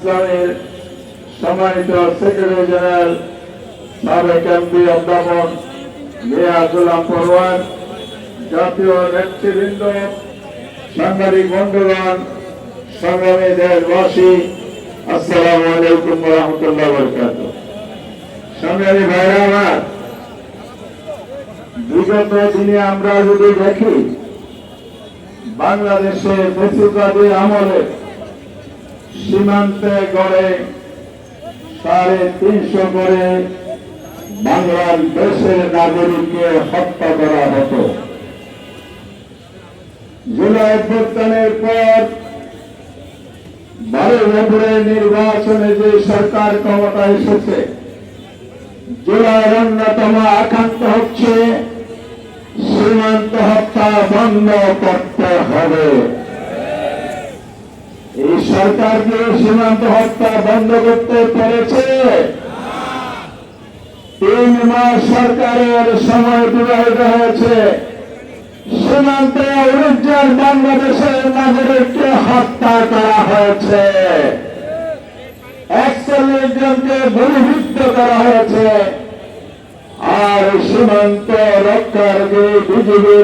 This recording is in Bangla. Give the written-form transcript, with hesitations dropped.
ইসলামের সম্মানিত সেক্রেটারি জেনারেল সাবেক এমপি অধ্যাপক মিয়া গোলাম পরওয়ার, জাতীয় নেতৃবৃন্দ, সাংবাদিক বন্ধুগণ, সংগ্রামী দেশবাসী, আসসালামু আলাইকুম ওয়া রাহমাতুল্লাহি ওয়া বারাকাতুহু। সংগ্রামী ভাইরা আমার, বিগত দিনে আমরা যদি দেখি, বাংলাদেশের ফ্যাসিবাদী আমলে সীমান্তে গড়ে 350 করে বাংলাদেশের নাগরিককে হত্যা করা হতো। জুলাই অভ্যুত্থানের পর 12 বছরের নির্বাচনে যে সরকার ক্ষমতায় এসেছে, জুলাইয়ের অন্যতম আকাঙ্ক্ষা হচ্ছে সীমান্ত হত্যা বন্ধ করতে হবে। এই সরকার কি সীমান্ত হত্যা বন্ধ করতে পেরেছে? 3 মাস সরকারের সময় অতিবাহিত হয়েছে, সীমান্তে 19 জন বাংলাদেশের নাগরিককে হত্যা করা হয়েছে, 41 জনকে গুলিবিদ্ধ করা হয়েছে। আর সীমান্ত রক্ষার যে বিজিবি